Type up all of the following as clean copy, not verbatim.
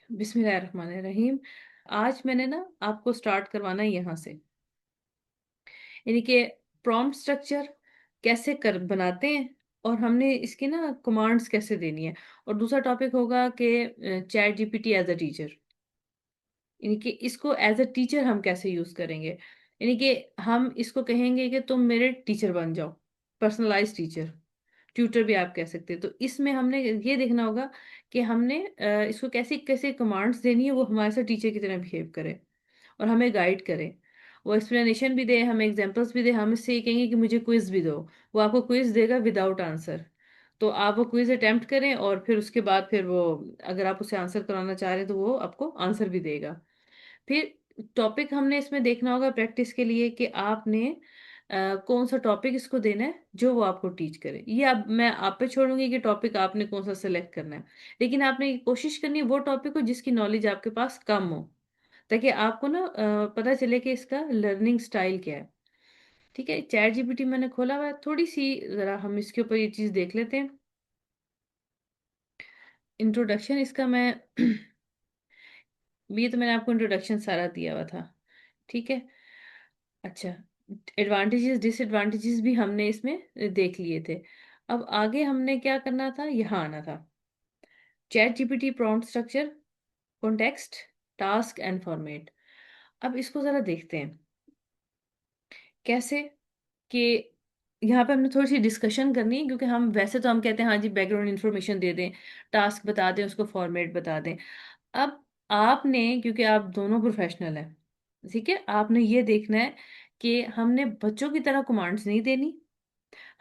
बिस्मिल्लाहिर्रहमानिर्रहीम। आज मैंने ना आपको स्टार्ट करवाना है यहाँ से, यानी कि प्रॉम्प्ट स्ट्रक्चर कैसे कर बनाते हैं और हमने इसकी ना कमांड्स कैसे देनी है। और दूसरा टॉपिक होगा कि chat GPT as a teacher, यानी कि इसको एज अ टीचर हम कैसे यूज करेंगे। यानी कि हम इसको कहेंगे कि तुम मेरे टीचर बन जाओ, पर्सनलाइज टीचर, ट्यूटर भी आप कह सकते हैं। तो इसमें हमने ये देखना होगा कि हमने इसको कैसे कैसे कमांड्स देनी है, वो हमारे साथ टीचर की तरह बिहेव करे और हमें गाइड करे। वो एक्सप्लेनेशन भी दे, हमें एग्जांपल्स भी दे। हम इससे ये कहेंगे कि मुझे क्विज भी दो, वो आपको क्विज देगा विदाउट आंसर। तो आप वो क्विज अटेम्प्ट करें और फिर उसके बाद फिर वो, अगर आप उसे आंसर कराना चाह रहे हैं तो वो आपको आंसर भी देगा। फिर टॉपिक हमने इसमें देखना होगा प्रैक्टिस के लिए कि आपने कौन सा टॉपिक इसको देना है जो वो आपको टीच करे। ये अब मैं आप पे छोड़ूंगी कि टॉपिक आपने कौन सा सिलेक्ट करना है, लेकिन आपने ये कोशिश करनी है वो टॉपिक हो जिसकी नॉलेज आपके पास कम हो, ताकि आपको ना पता चले कि इसका लर्निंग स्टाइल क्या है। ठीक है, चैट जीपीटी मैंने खोला हुआ है, थोड़ी सी जरा हम इसके ऊपर ये चीज देख लेते हैं। इंट्रोडक्शन इसका मैं ये तो मैंने आपको इंट्रोडक्शन सारा दिया हुआ था। ठीक है। अच्छा, एडवांटेजेस डिसएडवांटेजेस भी हमने इसमें देख लिए थे। अब आगे हमने क्या करना था, यहाँ आना था। Chat GPT prompt structure, context, task and format. अब इसको जरा देखते हैं कैसे, कि यहाँ पे हमने थोड़ी सी डिस्कशन करनी है, क्योंकि हम वैसे तो हम कहते हैं हाँ जी बैकग्राउंड इन्फॉर्मेशन दे दें, टास्क बता दें, उसको फॉर्मेट बता दें। अब आपने, क्योंकि आप दोनों प्रोफेशनल हैं, ठीक है, आपने ये देखना है कि हमने बच्चों की तरह कमांड्स नहीं देनी।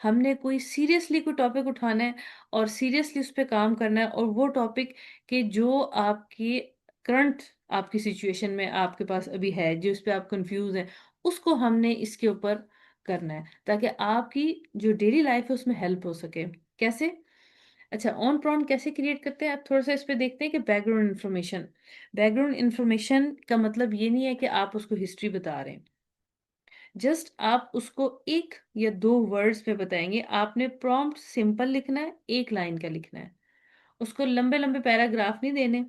हमने कोई सीरियसली कोई टॉपिक उठाना है और सीरियसली उस पर काम करना है, और वो टॉपिक के जो आपकी करंट, आपकी सिचुएशन में आपके पास अभी है, जिस पे आप कंफ्यूज हैं, उसको हमने इसके ऊपर करना है, ताकि आपकी जो डेली लाइफ है उसमें हेल्प हो सके। कैसे? अच्छा, ऑन प्रॉन्ट कैसे क्रिएट करते हैं, आप थोड़ा सा इस पे देखते हैं कि बैकग्राउंड इन्फॉर्मेशन। बैकग्राउंड इन्फॉर्मेशन का मतलब ये नहीं है कि आप उसको हिस्ट्री बता रहे हैं, जस्ट आप उसको एक या दो वर्ड्स में बताएंगे। आपने प्रॉम्प्ट सिंपल लिखना है, एक लाइन का लिखना है, उसको लंबे लंबे पैराग्राफ नहीं देने।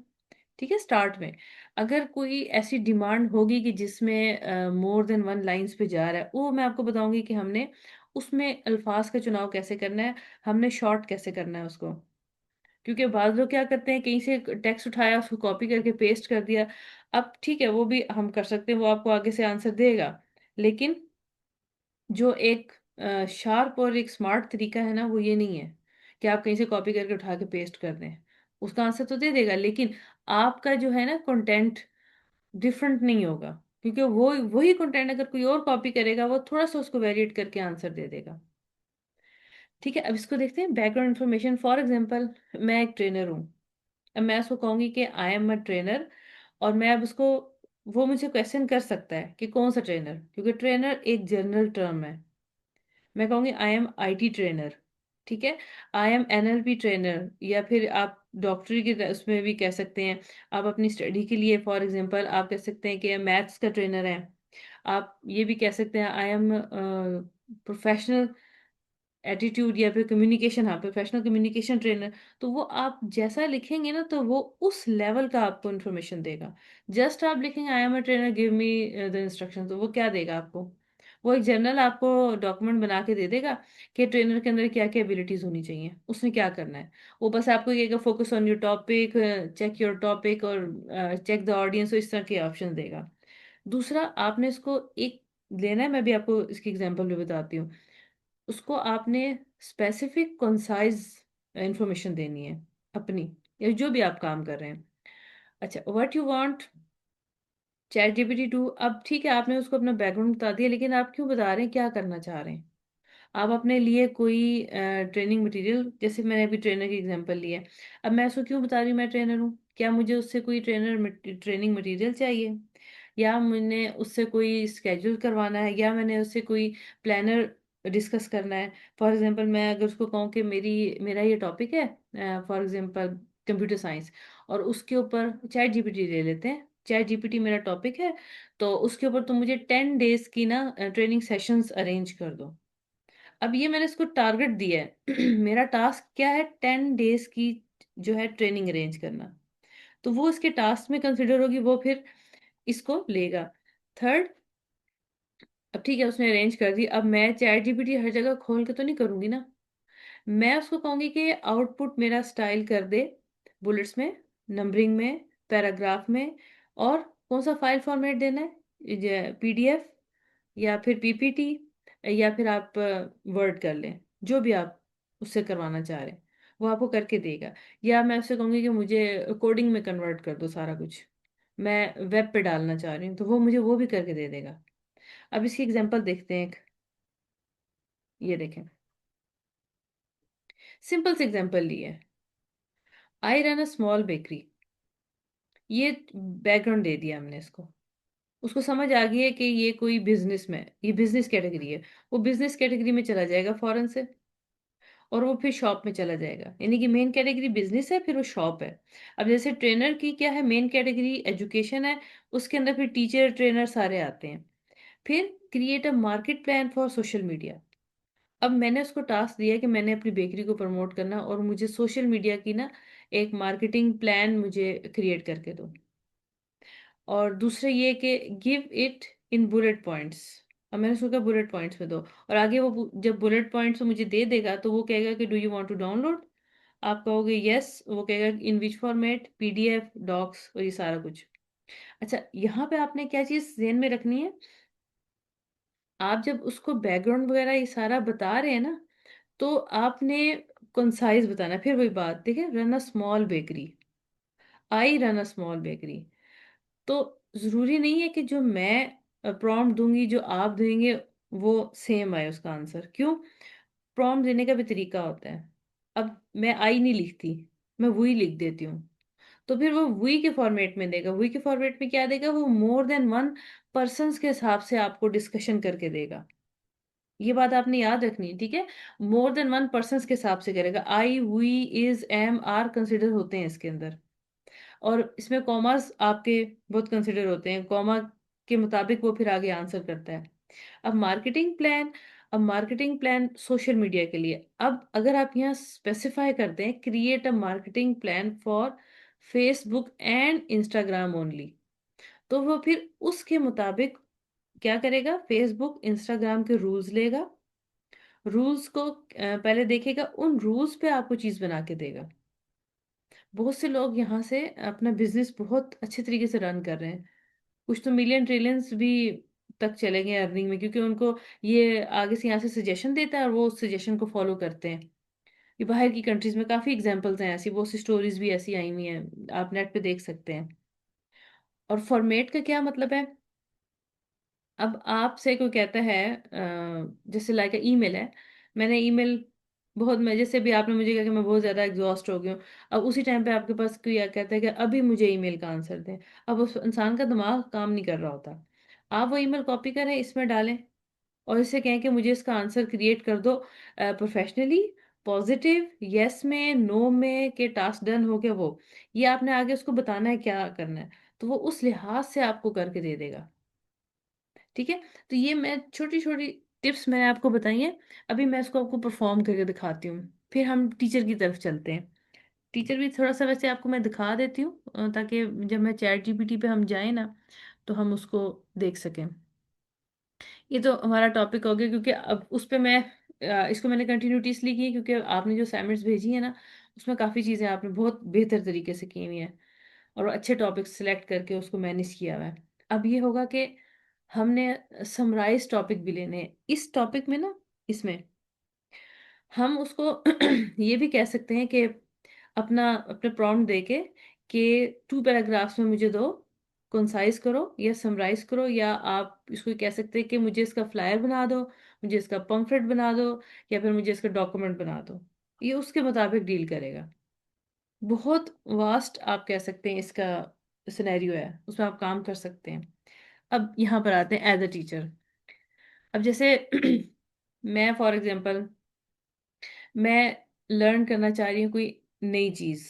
ठीक है, स्टार्ट में अगर कोई ऐसी डिमांड होगी कि जिसमें मोर देन वन लाइंस पे जा रहा है, वो मैं आपको बताऊंगी कि हमने उसमें अल्फाज का चुनाव कैसे करना है, हमने शॉर्ट कैसे करना है उसको। क्योंकि बाद लोग क्या करते हैं, कहीं से टेक्स्ट उठाया, उसको कॉपी करके पेस्ट कर दिया। अब ठीक है, वो भी हम कर सकते हैं, वो आपको आगे से आंसर देगा, लेकिन जो एक शार्प और एक स्मार्ट तरीका है ना, वो ये नहीं है कि आप कहीं से कॉपी करके उठा के पेस्ट कर दें। उसका आंसर तो दे देगा, लेकिन आपका जो है ना कंटेंट डिफरेंट नहीं होगा, क्योंकि वो वही कंटेंट अगर कोई और कॉपी करेगा, वो थोड़ा सा उसको वेरिएट करके आंसर दे देगा। ठीक है, अब इसको देखते हैं बैकग्राउंड इन्फॉर्मेशन। फॉर एग्जाम्पल, मैं एक ट्रेनर हूँ। अब मैं उसको कहूंगी कि आई एम अ ट्रेनर, और मैं अब उसको, वो मुझे क्वेश्चन कर सकता है कि कौन सा ट्रेनर, क्योंकि ट्रेनर एक जनरल टर्म है। मैं कहूँगी आई एम आईटी ट्रेनर। ठीक है, आई एम एनएलपी ट्रेनर, या फिर आप डॉक्टरी के उसमें भी कह सकते हैं। आप अपनी स्टडी के लिए फॉर एग्जांपल आप कह सकते हैं कि मैथ्स का ट्रेनर है। आप ये भी कह सकते हैं आई एम प्रोफेशनल एटीट्यूड, या फिर कम्युनिकेशन, हाँ प्रोफेशनल कम्युनिकेशन ट्रेनर। तो वो आप जैसा लिखेंगे ना, तो वो उस लेवल का आपको इन्फॉर्मेशन देगा। जस्ट आप लिखेंगे I am a trainer give me the instruction, तो वो क्या देगा आपको, वो एक जनरल आपको डॉक्यूमेंट बना के दे देगा कि ट्रेनर के अंदर क्या क्या एबिलिटीज होनी चाहिए, उसने क्या करना है। वो बस आपको कहेगा focus on your topic, check your topic, और चेक द ऑडियंस, इस तरह के ऑप्शन देगा। दूसरा, आपने इसको एक लेना है, मैं भी आपको इसकी एग्जांपल भी बताती हूँ। उसको आपने स्पेसिफिक कंसाइज इंफॉर्मेशन देनी है अपनी, या जो भी आप काम कर रहे हैं। अच्छा, what you want chat GPT to. अब ठीक है, आपने उसको अपना बैकग्राउंड बता दिया, लेकिन आप क्यों बता रहे हैं, क्या करना चाह रहे हैं। आप अपने लिए कोई ट्रेनिंग मटेरियल, जैसे मैंने अभी ट्रेनर की एग्जांपल ली है, अब मैं उसको क्यों बता रही हूँ मैं ट्रेनर हूँ, क्या मुझे उससे कोई ट्रेनिंग मटेरियल चाहिए, या मैंने उससे कोई स्केड्यूल करवाना है, या मैंने उससे कोई प्लानर डिस्कस करना है। फॉर एग्जांपल, मैं अगर उसको कहूँ कि मेरा ये टॉपिक है, फॉर एग्जांपल कंप्यूटर साइंस, और उसके ऊपर चैट जीपीटी ले लेते हैं, चैट जीपीटी मेरा टॉपिक है, तो उसके ऊपर तुम मुझे 10 डेज की ना ट्रेनिंग सेशंस अरेंज कर दो। अब ये मैंने इसको टारगेट दिया है मेरा टास्क क्या है, 10 डेज की जो है ट्रेनिंग अरेंज करना। तो वो इसके टास्क में कंसिडर होगी, वो फिर इसको लेगा। थर्ड, अब ठीक है उसने अरेंज कर दी, अब मैं चैट जीपीटी हर जगह खोल के तो नहीं करूंगी ना। मैं उसको कहूंगी कि आउटपुट मेरा स्टाइल कर दे, बुलेट्स में, नंबरिंग में, पैराग्राफ में, और कौन सा फाइल फॉर्मेट देना है, पीडीएफ या फिर पीपीटी, या फिर आप वर्ड कर लें, जो भी आप उससे करवाना चाह रहे हैं वो आपको करके देगा। या मैं उससे कहूंगी कि मुझे कोडिंग में कन्वर्ट कर दो सारा कुछ, मैं वेब पे डालना चाह रही हूँ, तो वो मुझे वो भी करके दे देगा। अब इसकी एग्जांपल देखते हैं एक, ये देखें, सिंपल से एग्जांपल लिए, I run a small bakery, ये बैकग्राउंड दे दिया हमने इसको, उसको समझ आ गई है कि ये कोई बिजनेस में, ये बिजनेस कैटेगरी है, वो बिजनेस कैटेगरी में चला जाएगा फौरन से, और वो फिर शॉप में चला जाएगा, यानी कि मेन कैटेगरी बिजनेस है, फिर वो शॉप है। अब जैसे ट्रेनर की क्या है, मेन कैटेगरी एजुकेशन है, उसके अंदर फिर टीचर ट्रेनर सारे आते हैं। फिर create a market plan for social media, अब मैंने उसको टास्क दिया कि मैंने अपनी बेकरी को प्रमोट करना, और मुझे सोशल मीडिया की ना एक मार्केटिंग प्लान मुझे क्रिएट करके दो। और दूसरे ये कि give it in bullet points, अब मैंने सोचा बुलेट पॉइंट्स में दो, और आगे वो जब बुलेट पॉइंट्स मुझे दे देगा तो वो कहेगा कि do you want to download, आप कहोगे यस, वो कहेगा in which format, PDF, docs, और ये सारा कुछ। अच्छा, यहाँ पे आपने क्या चीज़ ध्यान में रखनी है, आप जब उसको बैकग्राउंड वगैरह ये सारा बता रहे हैं ना, तो आपने कंसाइज बताना है। फिर वही बात देखिए, run a small bakery, I run a small bakery, तो जरूरी नहीं है कि जो मैं प्रॉम्प्ट दूंगी जो आप देंगे वो सेम आए उसका आंसर। क्यों? प्रॉम्प्ट देने का भी तरीका होता है। अब मैं आई नहीं लिखती, मैं वही लिख देती हूँ, तो फिर वो वी के फॉर्मेट में देगा। वी के फॉर्मेट में क्या देगा, वो मोर देन वन पर्सन्स के हिसाब से आपको डिस्कशन करके देगा। ये बात आपने याद रखनी है, ठीक है? मोर देन वन पर्सन्स के हिसाब से करेगा, I, V, is, M, are consider होते हैं इसके अंदर। और इसमें कॉमास आपके बहुत कंसिडर होते हैं, कॉमा के मुताबिक वो फिर आगे आंसर करता है। अब मार्केटिंग प्लान, अब मार्केटिंग प्लान सोशल मीडिया के लिए, अब अगर आप यहाँ स्पेसिफाई करते हैं create a marketing plan for Facebook and Instagram only, तो वो फिर उसके मुताबिक क्या करेगा, फेसबुक इंस्टाग्राम के रूल्स लेगा, रूल्स को पहले देखेगा, उन रूल्स पे आपको चीज बना के देगा। बहुत से लोग यहाँ से अपना बिजनेस बहुत अच्छे तरीके से रन कर रहे हैं, कुछ तो मिलियन ट्रिलियंस भी तक चले गए अर्निंग में, क्योंकि उनको ये आगे से यहाँ से सजेशन देता है और वो उस सजेशन को फॉलो करते हैं। ये बाहर की कंट्रीज में काफी एग्जांपल्स हैं ऐसी, बहुत सी स्टोरीज भी ऐसी आई हुई हैं, आप नेट पे देख सकते हैं। और फॉर्मेट का क्या मतलब है, अब आपसे कोई कहता है जैसे लाइक ईमेल है, मैंने ईमेल बहुत, मैं जैसे भी आपने मुझे कहा कि मैं बहुत ज्यादा एग्जॉस्ट हो गई हूँ, अब उसी टाइम पे आपके पास कोई कहता है कि अभी मुझे ईमेल का आंसर दें, अब उस इंसान का दिमाग काम नहीं कर रहा होता। आप वो ईमेल कॉपी करें, इसमें डालें, और इससे कहें कि मुझे इसका आंसर क्रिएट कर दो प्रोफेशनली, पॉजिटिव, यस में, नो में, के टास्क डन हो गया वो, ये आपने आगे उसको बताना है क्या करना है, तो वो उस लिहाज से आपको करके दे देगा। ठीक है? तो ये मैं छोटी छोटी टिप्स मैंने आपको बताई हैं, अभी मैं इसको आपको परफॉर्म करके दिखाती हूँ, फिर हम टीचर की तरफ चलते हैं। टीचर भी थोड़ा सा वैसे आपको मैं दिखा देती हूँ, ताकि जब मैं चैट जीपीटी पे हम जाए ना, तो हम उसको देख सकें। ये तो हमारा टॉपिक हो गया, क्योंकि अब उस पे मैं इसको मैंने कंटिन्यूटी इसलिए की है क्योंकि आपने जो असाइनमेंट्स भेजी है ना, उसमें काफ़ी चीज़ें आपने बहुत बेहतर तरीके से की हुई हैं, और अच्छे टॉपिक सिलेक्ट करके उसको मैनेज किया हुआ है। अब ये होगा कि हमने समराइज टॉपिक भी लेने हैं इस टॉपिक में ना, इसमें हम उसको ये भी कह सकते हैं कि अपना अपने प्रॉम्प्ट देके कि 2 पैराग्राफ्स में मुझे दो, कंसाइज करो या समराइज करो, या आप इसको कह सकते हैं कि मुझे इसका फ्लायर बना दो, मुझे इसका पम्फलेट बना दो, या फिर मुझे इसका डॉक्यूमेंट बना दो। ये उसके मुताबिक डील करेगा। बहुत वास्ट आप कह सकते हैं इसका सिनेरियो है, उसमें आप काम कर सकते हैं। अब यहाँ पर आते हैं एज अ टीचर। अब जैसे मैं फॉर एग्जांपल, मैं लर्न करना चाह रही हूँ कोई नई चीज़,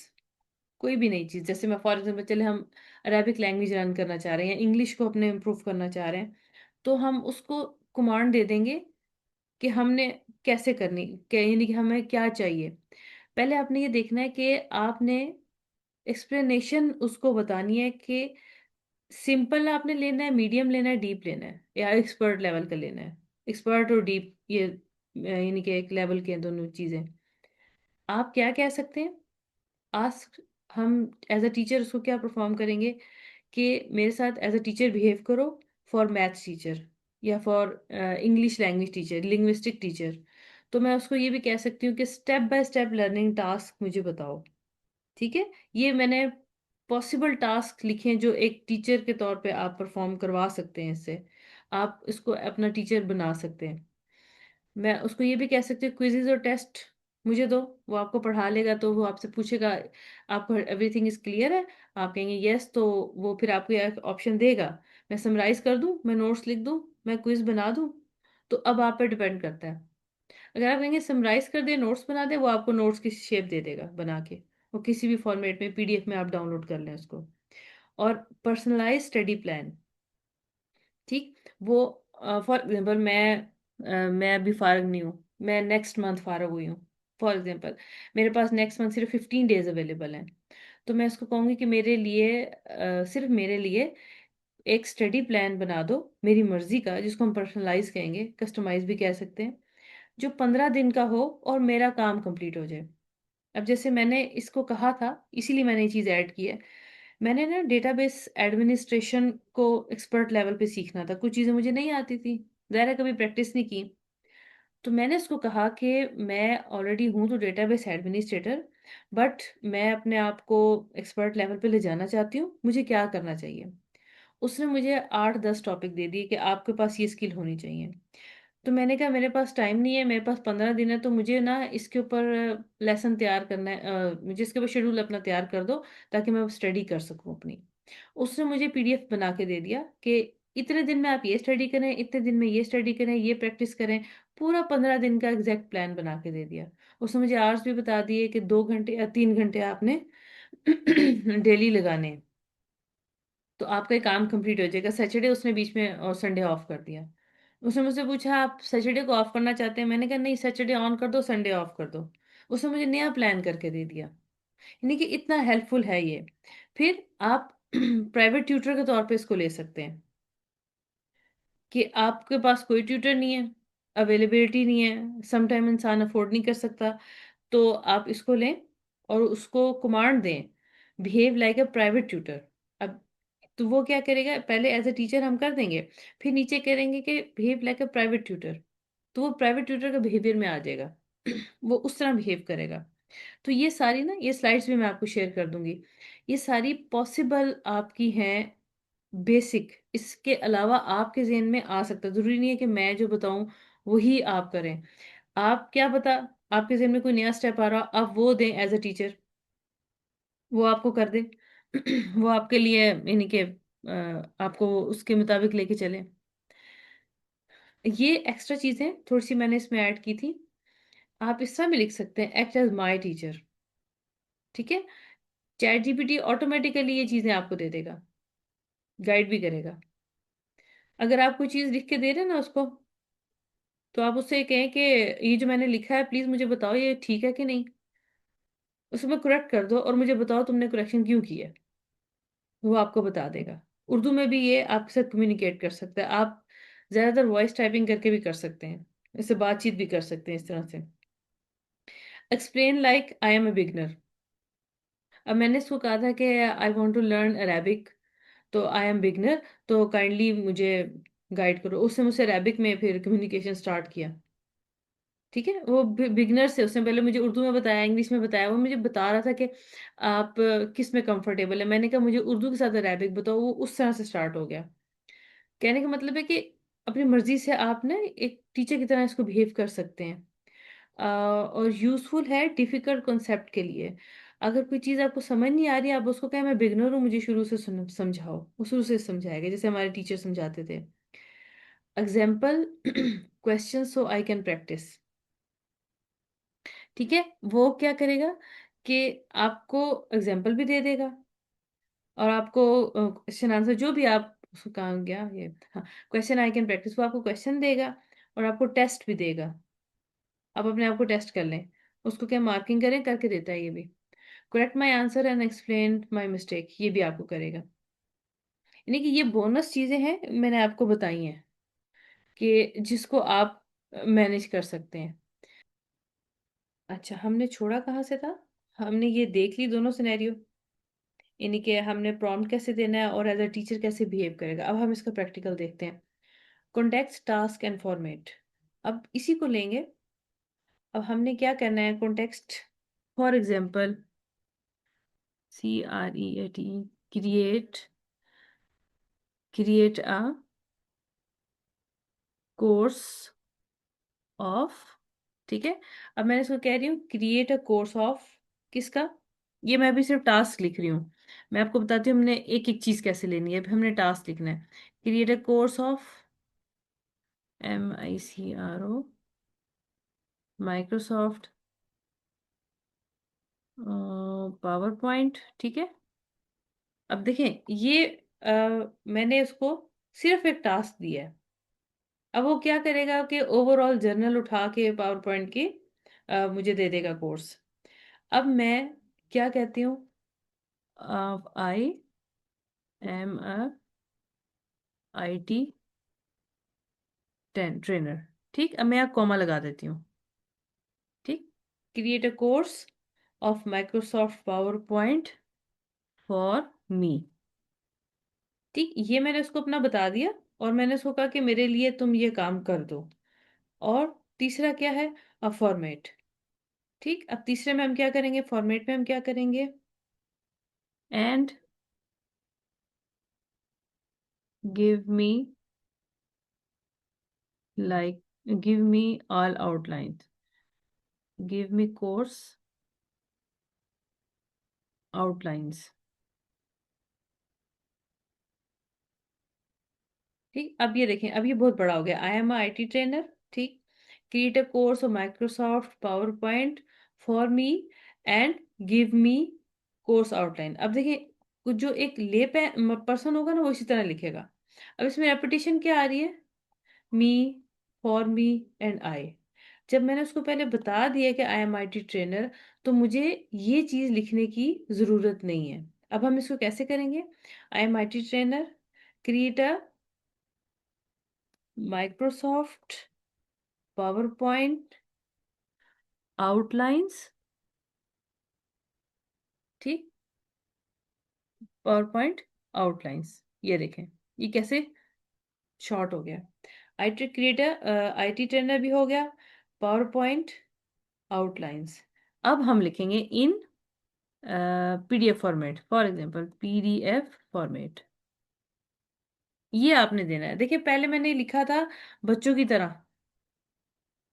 कोई भी नई चीज़, जैसे मैं फॉर एग्जांपल चले हम अरेबिक लैंग्वेज लर्न करना चाह रहे हैं, इंग्लिश को अपने इम्प्रूव करना चाह रहे हैं, तो हम उसको कमांड दे देंगे कि हमने कैसे करनी, क्या यानी कि हमें क्या चाहिए। पहले आपने ये देखना है कि आपने एक्सप्लेनेशन उसको बतानी है कि सिंपल आपने लेना है, मीडियम लेना है, डीप लेना है, या एक्सपर्ट लेवल का लेना है। एक्सपर्ट और डीप, ये यानी कि एक लेवल के हैं दोनों चीजें। आप क्या कह सकते हैं? आस्क, हम एज अ टीचर उसको क्या परफॉर्म करेंगे कि मेरे साथ एज अ टीचर बिहेव करो, फॉर मैथ्स टीचर या for English language teacher, linguistic teacher. तो मैं उसको ये भी कह सकती हूँ कि step by step learning task मुझे बताओ। ठीक है, ये मैंने पॉसिबल टास्क लिखे हैं जो एक टीचर के तौर पे आप परफॉर्म करवा सकते हैं इससे। आप इसको अपना टीचर बना सकते हैं। मैं उसको ये भी कह सकती हूँ क्विज़िज और टेस्ट मुझे दो। वो आपको पढ़ा लेगा, तो वो आपसे पूछेगा आपको एवरीथिंग इज क्लियर है, आप कहेंगे यस, तो वो फिर आपको एक ऑप्शन देगा, मैं समराइज कर दूं, मैं नोट्स लिख दूं, मैं क्विज बना दूं। तो अब आप पे डिपेंड करता है। अगर आप कहेंगे समराइज कर दे, नोट्स बना दे, वो आपको नोट्स की शेप दे देगा बना के। वो किसी भी फॉर्मेट में, पीडीएफ में आप डाउनलोड कर लें उसको। और पर्सनलाइज स्टडी प्लान, ठीक, वो फॉर एग्जांपल मैं अभी फारग नहीं हूँ, मैं नेक्स्ट मंथ फारग हुई हूँ। फॉर एग्जांपल मेरे पास नेक्स्ट मंथ सिर्फ 15 डेज अवेलेबल हैं। तो मैं इसको कहूँगी कि मेरे लिए सिर्फ मेरे लिए एक स्टडी प्लान बना दो, मेरी मर्जी का, जिसको हम पर्सनलाइज कहेंगे, कस्टमाइज भी कह सकते हैं, जो 15 दिन का हो और मेरा काम कंप्लीट हो जाए। अब जैसे मैंने इसको कहा था, इसीलिए मैंने ये चीज़ ऐड की है। मैंने ना डेटाबेस एडमिनिस्ट्रेशन को एक्सपर्ट लेवल पे सीखना था, कुछ चीज़ें मुझे नहीं आती थी, ज़ाहिर है कभी प्रैक्टिस नहीं की। तो मैंने उसको कहा कि मैं ऑलरेडी हूँ तो डेटाबेस एडमिनिस्ट्रेटर, बट मैं अपने आप को एक्सपर्ट लेवल पे ले जाना चाहती हूँ, मुझे क्या करना चाहिए? उसने मुझे 8-10 टॉपिक दे दिए कि आपके पास ये स्किल होनी चाहिए। तो मैंने कहा मेरे पास टाइम नहीं है, मेरे पास 15 दिन है, तो मुझे ना इसके ऊपर लेसन तैयार करना है, मुझे इसके ऊपर शेड्यूल अपना तैयार कर दो, ताकि मैं स्टडी कर सकूं अपनी। उसने मुझे पीडीएफ बना के दे दिया कि इतने दिन में आप ये स्टडी करें, इतने दिन में ये स्टडी करें, ये प्रैक्टिस करें। पूरा 15 दिन का एग्जैक्ट प्लान बना के दे दिया। उसने मुझे आवर्स भी बता दिए कि 2 घंटे या 3 घंटे आपने डेली लगाने हैं, तो आपका ये काम कंप्लीट हो जाएगा। सैटरडे उसने बीच में और संडे ऑफ कर दिया। उसने मुझसे पूछा आप सैटरडे को ऑफ करना चाहते हैं? मैंने कहा नहीं, सैटरडे ऑन कर दो, संडे ऑफ कर दो। उसने मुझे नया प्लान करके दे दिया। यानी कि इतना हेल्पफुल है ये। फिर आप प्राइवेट ट्यूटर के तौर पे इसको ले सकते हैं कि आपके पास कोई ट्यूटर नहीं है, अवेलेबिलिटी नहीं है, समटाइम इंसान अफोर्ड नहीं कर सकता, तो आप इसको लें और उसको कमांड दें, behave like a private tutor. अब तो वो क्या करेगा, पहले एज अ टीचर हम कर देंगे, फिर नीचे करेंगे कि behave like a private tutor, तो वो प्राइवेट ट्यूटर का बिहेवियर में आ जाएगा। वो उस तरह बिहेव करेगा। तो ये सारी ना, ये स्लाइड्स भी मैं आपको शेयर कर दूंगी। ये सारी पॉसिबल आपकी हैं, बेसिक। इसके अलावा आपके ज़हन में आ सकता है, ज़रूरी नहीं है कि मैं जो बताऊं वही आप करें। आप क्या पता, आपके ज़हन में कोई नया स्टेप आ रहा, आप वो दें एज अ टीचर, वो आपको कर दे। वो आपके लिए यानी कि आपको उसके मुताबिक लेके चले। ये एक्स्ट्रा चीज़ें थोड़ी सी मैंने इसमें ऐड की थी। आप इस तरह भी लिख सकते हैं, एक्ट एज माई टीचर। ठीक है, चैट जीपीटी ऑटोमेटिकली ये चीज़ें आपको दे देगा, गाइड भी करेगा। अगर आप कोई चीज़ लिख के दे रहे हैं ना उसको, तो आप उससे कहें कि ये जो मैंने लिखा है प्लीज़ मुझे बताओ ये ठीक है कि नहीं। उसमें करेक्ट कर दो और मुझे बताओ तुमने करेक्शन क्यों की है। वो आपको बता देगा। उर्दू में भी ये आपके साथ कम्युनिकेट कर सकता है। आप ज़्यादातर वॉइस टाइपिंग करके भी कर सकते हैं, इससे बातचीत भी कर सकते हैं इस तरह से। Explain like I am a beginner. अब मैंने इसको कहा था कि I want to learn Arabic, तो आई एम बिगनर, तो काइंडली मुझे गाइड करो। उसने मुझसे अरेबिक में फिर कम्युनिकेशन स्टार्ट किया। ठीक है, वो बिगनर से उसने पहले मुझे उर्दू में बताया, इंग्लिश में बताया, वो मुझे बता रहा था कि आप किस में कंफर्टेबल है। मैंने कहा मुझे उर्दू के साथ अरेबिक बताओ, वो उस तरह से स्टार्ट हो गया। कहने का मतलब है कि अपनी मर्जी से आप ना एक टीचर की तरह इसको बिहेव कर सकते हैं। और यूजफुल है डिफिकल्ट कॉन्सेप्ट के लिए। अगर कोई चीज़ आपको समझ नहीं आ रही, आप उसको कहें मैं बिगनर हूँ, मुझे शुरू से समझाओ, वो शुरू से समझाएगा जैसे हमारे टीचर समझाते थे। Example question so I can practice. ठीक है, वो क्या करेगा कि आपको एग्जाम्पल भी दे देगा, और आपको क्वेश्चन आंसर जो भी आप उसको कहा गया ये, हाँ, क्वेश्चन आई कैन प्रैक्टिस, वो आपको क्वेश्चन देगा और आपको टेस्ट भी देगा। आप अपने आप को टेस्ट कर लें, उसको क्या मार्किंग करें, करके देता है ये भी। Correct my answer and explain my mistake, ये भी आपको करेगा। यानी कि ये बोनस चीजें हैं मैंने आपको बताई हैं कि जिसको आप मैनेज कर सकते हैं। अच्छा, हमने छोड़ा कहाँ से था? हमने ये देख ली दोनों सिनेरियो, यानी कि हमने प्रॉम्प्ट कैसे देना है और एज अ टीचर कैसे बिहेव करेगा। अब हम इसका प्रैक्टिकल देखते हैं। Context, task and format. अब इसी को लेंगे। अब हमने क्या करना है, context, for example CREAT, create, create a course of, ठीक है। अब मैंने इसको कह रही हूँ क्रिएट अ कोर्स ऑफ, किसका? ये मैं अभी सिर्फ टास्क लिख रही हूँ। मैं आपको बताती हूँ हमने एक एक चीज कैसे लेनी है। अभी हमने टास्क लिखना है, create a course of MICRO, Microsoft power point, ठीक है। अब देखें ये मैंने उसको सिर्फ एक टास्क दिया है। अब वो क्या करेगा कि ओवरऑल जर्नल उठा के पावर पॉइंट की मुझे दे देगा कोर्स। अब मैं क्या कहती हूँ, I am a IT trainer, ठीक। अब मैं यहाँ कॉमा लगा देती हूँ, ठीक। Create a course of Microsoft power point for me, ठीक। ये मैंने उसको अपना बता दिया और मैंने उसको कहा कि मेरे लिए तुम ये काम कर दो। और तीसरा क्या है, फॉर्मेट, ठीक। अब तीसरे में हम क्या करेंगे, फॉर्मेट में हम क्या करेंगे, and give me, like, give me all outlines, give me course outlines, ठीक। अब ये देखें, अब ये बहुत बड़ा हो गया। आई एम IT ट्रेनर, ठीक। Create a course of Microsoft power point for me and give me course outline. अब देखिए, कुछ जो एक ले पर्सन होगा ना वो इसी तरह लिखेगा। अब इसमें रेपिटेशन क्या आ रही है, मी, फॉर मी एंड आई। जब मैंने उसको पहले बता दिया कि आई एम IT ट्रेनर, तो मुझे ये चीज लिखने की जरूरत नहीं है। अब हम इसको कैसे करेंगे, I am IT trainer, create a Microsoft power point outlines, ठीक। पावर पॉइंट आउटलाइंस, ये देखें, ये कैसे शॉर्ट हो गया। IT क्रिएटर, IT ट्रेनर भी हो गया, पावर पॉइंट आउटलाइंस। अब हम लिखेंगे इन PDF format, for example PDF format. ये आपने देना है। देखिए पहले मैंने लिखा था बच्चों की तरह,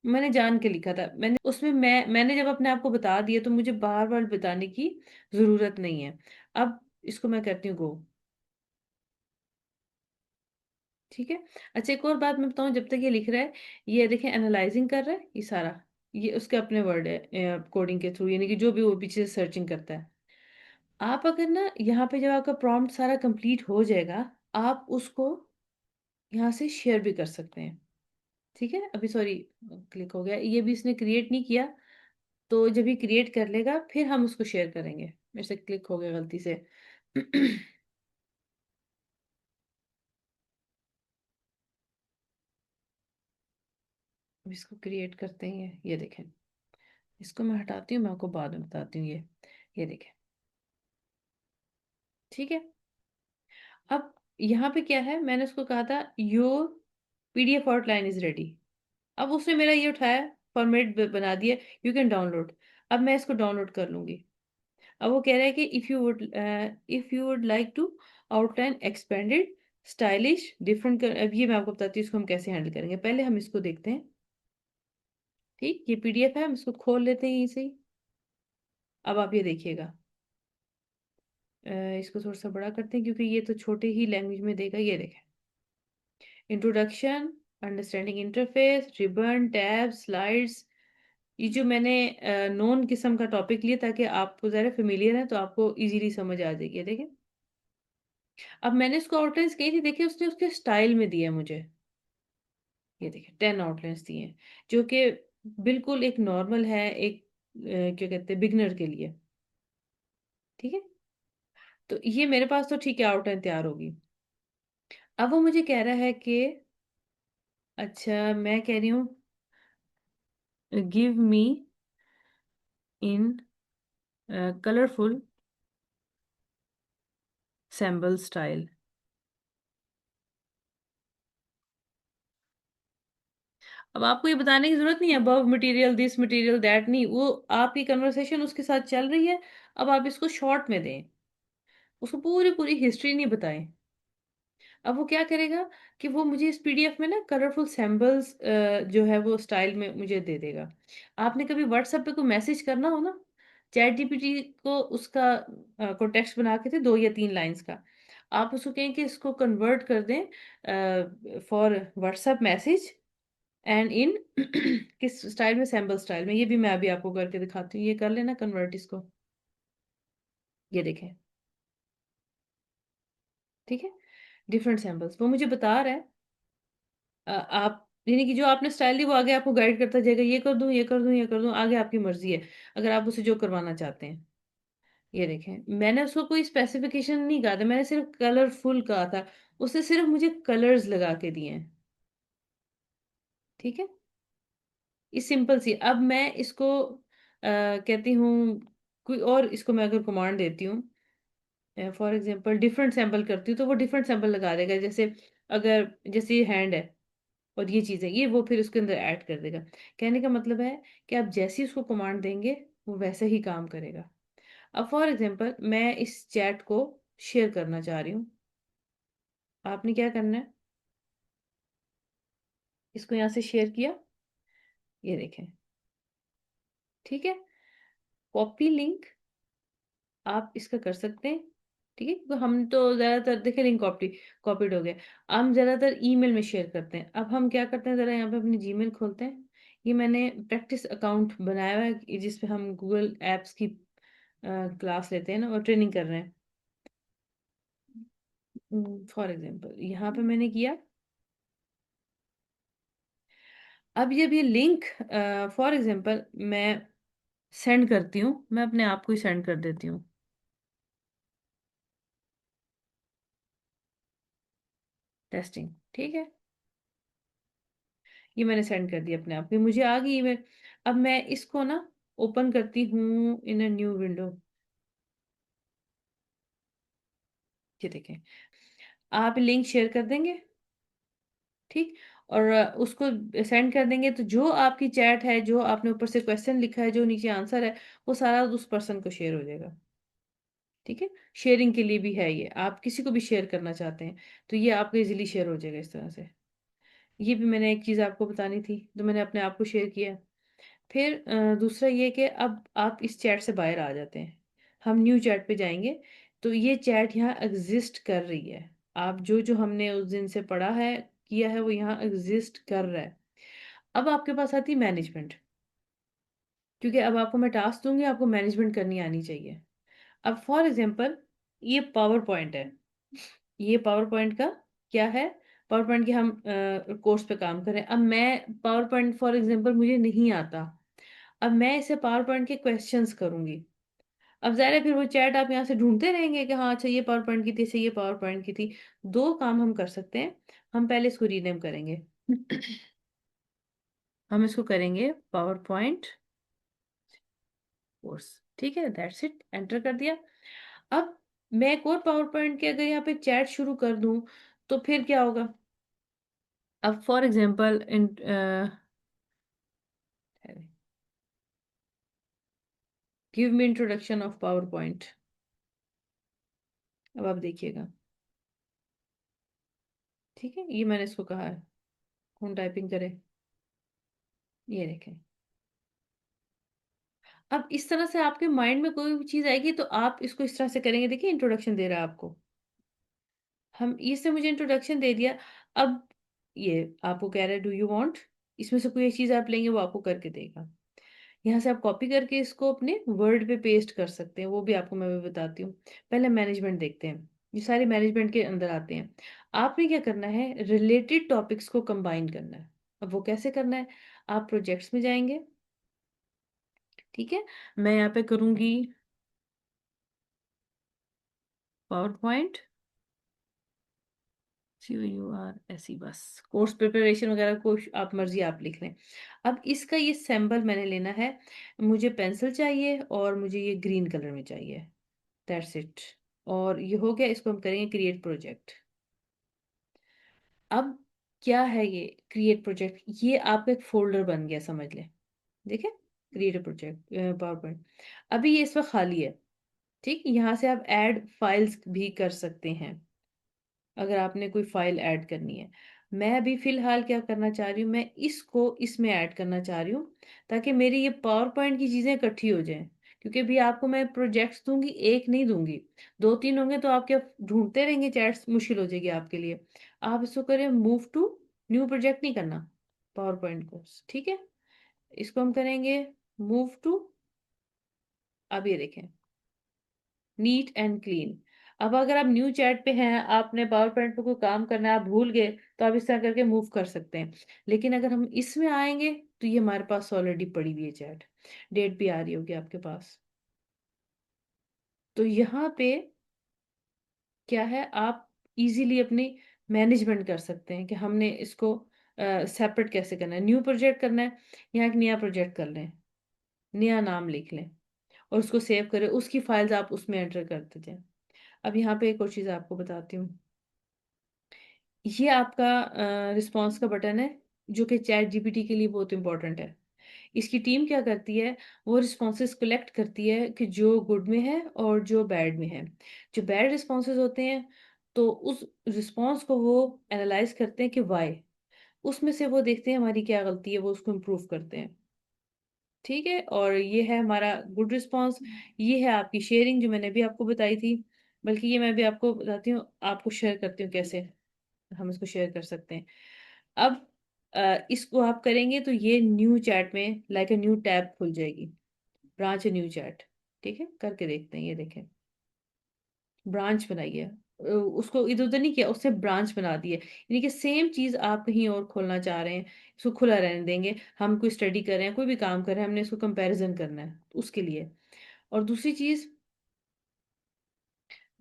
मैंने जान के लिखा था। मैंने उसमें मैंने जब अपने आप को बता दिया तो मुझे बार बार बताने की जरूरत नहीं है। अब इसको मैं करती हूँ गो, ठीक है। अच्छा, एक और बात मैं बताऊं, जब तक ये लिख रहा है, ये देखें एनालाइजिंग कर रहा है ये सारा, ये उसके अपने वर्ड है कोडिंग के थ्रू, यानी कि जो भी वो पीछे से सर्चिंग करता है। आप अगर ना यहाँ पे जब आपका प्रॉम्प्ट सारा कंप्लीट हो जाएगा, आप उसको यहाँ से शेयर भी कर सकते हैं, ठीक है। अभी सॉरी, क्लिक हो गया, ये भी इसने क्रिएट नहीं किया, तो जब ये क्रिएट कर लेगा फिर हम उसको शेयर करेंगे। मेरे से क्लिक हो गया गलती से। अब इसको क्रिएट करते हैं, ये देखें। इसको मैं हटाती हूँ, मैं आपको बाद में बताती हूँ। ये देखें, ठीक है। अब यहाँ पे क्या है, मैंने उसको कहा था your PDF outline is ready. अब उसने मेरा ये उठाया, फॉर्मेट बना दिया, यू कैन डाउनलोड। अब मैं इसको डाउनलोड कर लूंगी। अब वो कह रहा है कि if you would like to outline expanded, stylish, different. अब ये मैं आपको बताती हूँ इसको हम कैसे हैंडल करेंगे। पहले हम इसको देखते हैं, ठीक। ये PDF है, हम इसको खोल लेते हैं यहीं से ही। अब आप ये देखिएगा, इसको थोड़ा सा बड़ा करते हैं क्योंकि ये तो छोटे ही लैंग्वेज में देगा। ये देखें, introduction, understanding interface, ribbon, tab, slides. ये जो मैंने नॉन किस्म का टॉपिक लिया ताकि आपको ज़रा फेमिलियर है तो आपको इजीली समझ आ जाएगी। ये देखें, अब मैंने इसको आउटलाइंस कही थी, देखिए उसने उसके स्टाइल में दिया मुझे। ये देखिए 10 आउटलाइंस दिए हैं, जो कि बिल्कुल एक नॉर्मल है, एक क्या कहते हैं, बिगनर के लिए। ठीक है। तो ये मेरे पास तो ठीक है, आउटलाइन तैयार होगी। अब वो मुझे कह रहा है कि अच्छा, मैं कह रही हूँ गिव मी इन कलरफुल सैम्बल स्टाइल। अब आपको ये बताने की जरूरत नहीं है above material, this material, that नहीं, वो आपकी कन्वर्सेशन उसके साथ चल रही है। अब आप इसको शॉर्ट में दें, उसको पूरी पूरी हिस्ट्री नहीं बताएं। अब वो क्या करेगा कि वो मुझे इस पीडीएफ में ना कलरफुल सैम्पल्स जो है वो स्टाइल में मुझे दे देगा। आपने कभी व्हाट्सएप पे कोई मैसेज करना हो ना, चैट जीपीटी को उसका को टेक्स्ट बना के थे 2 या 3 लाइंस का, आप उसको कहें कि इसको कन्वर्ट कर दें for WhatsApp message and in किस स्टाइल में, सैम्पल स्टाइल में। ये भी मैं अभी आपको करके दिखाती हूँ, ये कर लेना कन्वर्ट इसको। ये देखें, ठीक है, डिफरेंट सैम्पल्स वो मुझे बता रहा है। आप यानी कि जो आपने स्टाइल दी वो आगे आपको गाइड करता जाएगा, ये कर दूं, ये कर दूं, ये कर दूं, आगे आपकी मर्जी है अगर आप उसे जो करवाना चाहते हैं। ये देखें, मैंने उसको कोई स्पेसिफिकेशन नहीं कहा था, मैंने सिर्फ कलरफुल कहा था। उसने सिर्फ मुझे कलर्स लगा के दिए हैं। ठीक है, ये सिंपल सी। अब मैं इसको कहती हूँ कोई और, इसको मैं अगर कमांड देती हूँ, फॉर एग्जांपल डिफरेंट सैंपल करती हूँ, तो वो डिफरेंट सैंपल लगा देगा। जैसे अगर जैसे ये हैंड है और ये चीज़ है, ये वो फिर उसके अंदर ऐड कर देगा। कहने का मतलब है कि आप जैसे ही उसको कमांड देंगे वो वैसे ही काम करेगा। अब फॉर एग्जांपल मैं इस चैट को शेयर करना चाह रही हूँ। आपने क्या करना है, इसको यहाँ से शेयर किया, ये देखें, ठीक है। कॉपी लिंक आप इसका कर सकते हैं, ठीक है, क्योंकि हम तो ज्यादातर देखे लिंक कॉपीड हो गया। हम ज्यादातर ईमेल में शेयर करते हैं। अब हम क्या करते हैं, जरा यहाँ पे अपनी जीमेल खोलते हैं। ये मैंने प्रैक्टिस अकाउंट बनाया हुआ है जिसपे हम गूगल एप्स की क्लास लेते हैं ना, और ट्रेनिंग कर रहे हैं। फॉर एग्जांपल यहाँ पे मैंने किया। अब जब ये लिंक फॉर एग्जांपल मैं सेंड करती हूँ, मैं अपने आप को ही सेंड कर देती हूँ, टेस्टिंग, ठीक है। ये मैंने सेंड कर दिया अपने आप ही, मुझे आ गई ईमेल। अब मैं इसको ना ओपन करती हूँ इन अ न्यू विंडो। ये देखें, आप लिंक शेयर कर देंगे, ठीक, और उसको सेंड कर देंगे, तो जो आपकी चैट है, जो आपने ऊपर से क्वेश्चन लिखा है, जो नीचे आंसर है, वो सारा उस पर्सन को शेयर हो जाएगा। ठीक है, शेयरिंग के लिए भी है ये, आप किसी को भी शेयर करना चाहते हैं तो ये आपको इजीली शेयर हो जाएगा इस तरह से। ये भी मैंने एक चीज़ आपको बतानी थी, तो मैंने अपने आप को शेयर किया। फिर दूसरा ये कि अब आप इस चैट से बाहर आ जाते हैं, हम न्यू चैट पे जाएंगे। तो ये चैट यहाँ एग्जिस्ट कर रही है। आप जो जो हमने उस दिन से पढ़ा है, किया है, वो यहाँ एग्जिस्ट कर रहा है। अब आपके पास आती है मैनेजमेंट, क्योंकि अब आपको मैं टास्क दूंगी, आपको मैनेजमेंट करनी आनी चाहिए। अब फॉर एग्जांपल ये पावर पॉइंट है, ये पावर पॉइंट का क्या है, पावर पॉइंट के हम कोर्स पे काम करें। अब मैं पावर पॉइंट फॉर एग्जांपल मुझे नहीं आता, अब मैं इसे पावर पॉइंट के क्वेश्चंस करूंगी। अब ज़ाहिर है फिर वो चैट आप यहाँ से ढूंढते रहेंगे कि हाँ अच्छा ये पावर पॉइंट की थी, से ये पावर पॉइंट की थी। दो काम हम कर सकते हैं। हम पहले इसको रीनेम करेंगे। हम इसको करेंगे पावर पॉइंट कोर्स, ठीक है, दैट्स इट, एंटर कर दिया। अब मैं एक और पावर पॉइंट के अगर यहाँ पे चैट शुरू कर दूं, तो फिर क्या होगा। अब for example in give me introduction of power point. अब आप देखिएगा, ठीक है, ये मैंने इसको कहा है, कौन टाइपिंग करे, ये देखें। अब इस तरह से आपके माइंड में कोई भी चीज आएगी तो आप इसको इस तरह से करेंगे। देखिए इंट्रोडक्शन दे रहा है आपको, हम इसने मुझे इंट्रोडक्शन दे दिया। अब ये आपको कह रहा है डू यू वांट, इसमें से कोई एक चीज आप लेंगे, वो आपको करके देगा। यहाँ से आप कॉपी करके इसको अपने वर्ड पे पेस्ट कर सकते हैं, वो भी आपको मैं भी बताती हूँ। पहले मैनेजमेंट देखते हैं, ये सारे मैनेजमेंट के अंदर आते हैं। आपने क्या करना है, रिलेटेड टॉपिक्स को कंबाइन करना है। अब वो कैसे करना है, आप प्रोजेक्ट्स में जाएंगे, ठीक है, मैं यहाँ पे करूंगी पावर पॉइंट, COUR, बस कोर्स प्रिपरेशन वगैरह को आप मर्जी आप लिख लें। अब इसका ये सिंबल मैंने लेना है, मुझे पेंसिल चाहिए और मुझे ये ग्रीन कलर में चाहिए। That's it. और ये हो गया, इसको हम करेंगे क्रिएट प्रोजेक्ट। अब क्या है ये क्रिएट प्रोजेक्ट, ये आपका एक फोल्डर बन गया समझ लें। देखें, क्रिएट प्रोजेक्ट पावर पॉइंट। अभी ये इस वक्त खाली है। ठीक, यहाँ से आप ऐड फाइल्स भी कर सकते हैं अगर आपने कोई फाइल ऐड करनी है। मैं अभी फिलहाल क्या करना चाह रही हूँ, मैं इसको इसमें ऐड करना चाह रही हूँ ताकि मेरी ये पावर पॉइंट की चीज़ें इकट्ठी हो जाएं। क्योंकि अभी आपको मैं प्रोजेक्ट्स दूंगी, एक नहीं दूंगी, दो तीन होंगे तो आप क्या ढूंढते रहेंगे चैट्स, मुश्किल हो जाएगी आपके लिए। आप इसको करें मूव टू न्यू प्रोजेक्ट, नहीं करना पावर पॉइंट को। ठीक है, इसको हम करेंगे मूव टू। अब ये देखें, नीट एंड क्लीन। अब अगर आप न्यू चैट पे हैं, आपने पावर पॉइंट पे कोई काम करना है, आप भूल गए, तो आप इस तरह करके मूव कर सकते हैं। लेकिन अगर हम इसमें आएंगे तो ये हमारे पास ऑलरेडी पड़ी हुई है चैट, डेट भी आ रही होगी आपके पास। तो यहाँ पे क्या है, आप इजीली अपनी मैनेजमेंट कर सकते हैं कि हमने इसको सेपरेट कैसे करना है। न्यू प्रोजेक्ट करना है, यहाँ एक नया प्रोजेक्ट कर लें, नया नाम लिख लें और उसको सेव करें, उसकी फाइल्स आप उसमें एंटर करते जाएं। अब यहाँ पे एक और चीज़ आपको बताती हूँ। ये आपका रिस्पॉन्स का बटन है, जो कि चैट जीपीटी के लिए बहुत इंपॉर्टेंट है। इसकी टीम क्या करती है, वो रिस्पॉन्सेज कलेक्ट करती है कि जो गुड में है और जो बैड में है। जो बैड रिस्पॉन्सेज होते हैं, तो उस रिस्पॉन्स को वो एनालाइज करते हैं कि वाई, उसमें से वो देखते हैं हमारी क्या गलती है, वो उसको इम्प्रूव करते हैं। ठीक है, और ये है हमारा गुड रिस्पॉन्स। ये है आपकी शेयरिंग जो मैंने भी आपको बताई थी, बल्कि ये मैं भी आपको बताती हूँ, आपको शेयर करती हूँ कैसे हम इसको शेयर कर सकते हैं। अब इसको आप करेंगे तो ये न्यू चैट में लाइक अ न्यू टैब खुल जाएगी, ब्रांच न्यू चैट। ठीक है, करके देखते हैं, ये देखें, ब्रांच बनाई है। उसको इधर उधर नहीं किया, उससे ब्रांच बना दी है। यानी कि सेम चीज आप कहीं और खोलना चाह रहे हैं, इसको खुला रहने देंगे। हम कोई स्टडी कर रहे हैं, कोई भी काम कर रहे हैं, हमने इसको कंपैरिजन करना है उसके लिए। और दूसरी चीज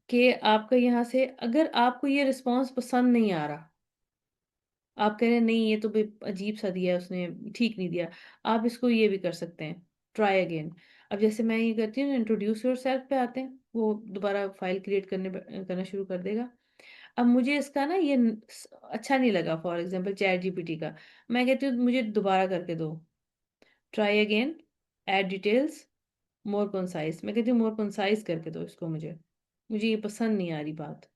कि आपका यहाँ से अगर आपको ये रिस्पॉन्स पसंद नहीं आ रहा, आप कह रहे हैं नहीं ये तो अजीब सा दिया है उसने, ठीक नहीं दिया, आप इसको ये भी कर सकते हैं, ट्राई अगेन। अब जैसे मैं ये करती हूँ, इंट्रोड्यूस योर सेल्फ पे आते हैं, वो दोबारा फाइल क्रिएट करना शुरू कर देगा। अब मुझे इसका ना ये अच्छा नहीं लगा, फॉर एग्जांपल चैट जीपीटी का। मैं कहती हूँ मुझे दोबारा करके दो, ट्राई अगेन, ऐड डिटेल्स, मोर कंसाइज। मैं कहती हूँ मोर कंसाइज करके दो इसको, मुझे मुझे ये पसंद नहीं आ रही बात।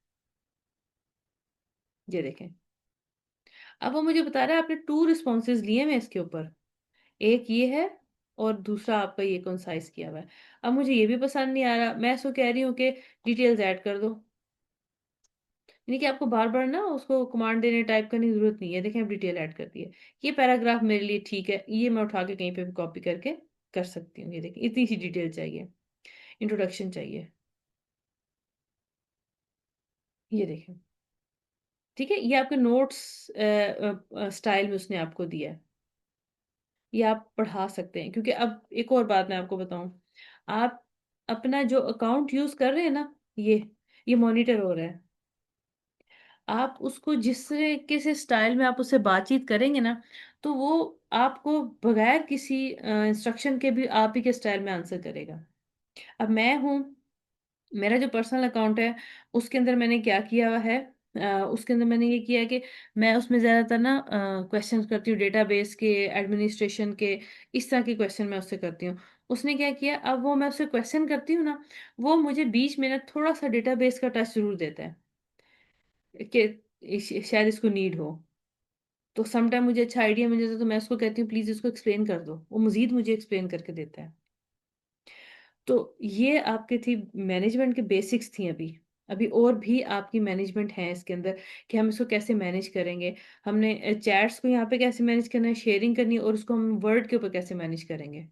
ये देखें, अब वो मुझे बता रहा है आपने टू रिस्पॉन्सेज लिए हैं इसके ऊपर, एक ये है और दूसरा आपका ये कंसाइज किया हुआ है। अब मुझे ये भी पसंद नहीं आ रहा, मैं इसको कह रही हूँ कि डिटेल्स ऐड कर दो। यानी कि आपको बार बार ना उसको कमांड देने टाइप करने की जरूरत नहीं है। देखें, अब डिटेल ऐड कर दी है। ये पैराग्राफ मेरे लिए ठीक है, ये मैं उठा के कहीं पे भी कॉपी करके कर सकती हूँ। ये देखें, इतनी सी डिटेल चाहिए, इंट्रोडक्शन चाहिए। ये देखें, ठीक है, ये आपके नोट्स स्टाइल में उसने आपको दिया है। ये आप पढ़ा सकते हैं, क्योंकि अब एक और बात मैं आपको बताऊं, आप अपना जो अकाउंट यूज कर रहे हैं ना, ये मॉनिटर हो रहा है। आप उसको जिस तरीके से स्टाइल में आप उससे बातचीत करेंगे ना, तो वो आपको बगैर किसी इंस्ट्रक्शन के भी आप ही के स्टाइल में आंसर करेगा। अब मैं हूँ, मेरा जो पर्सनल अकाउंट है, उसके अंदर मैंने क्या किया हुआ है, उसके अंदर मैंने ये किया है कि मैं उसमें ज़्यादातर ना क्वेश्चन करती हूँ डेटाबेस के, एडमिनिस्ट्रेशन के, इस तरह के क्वेश्चन मैं उससे करती हूँ। उसने क्या किया, अब वो मैं उससे क्वेश्चन करती हूँ ना, वो मुझे बीच में ना थोड़ा सा डेटाबेस का टच जरूर देता है कि शायद इसको नीड हो। तो समटाइम मुझे अच्छा आइडिया मिल जाता है, तो मैं उसको कहती हूँ प्लीज़ इसको एक्सप्लेन कर दो, वो मजीद मुझे एक्सप्लेन करके देता है। तो ये आपके थी मैनेजमेंट के बेसिक्स थी। अभी अभी और भी आपकी मैनेजमेंट है इसके अंदर, कि हम इसको कैसे मैनेज करेंगे। हमने चैट्स को यहाँ पे कैसे मैनेज करना है, शेयरिंग करनी है, और उसको हम वर्ड के ऊपर कैसे मैनेज करेंगे।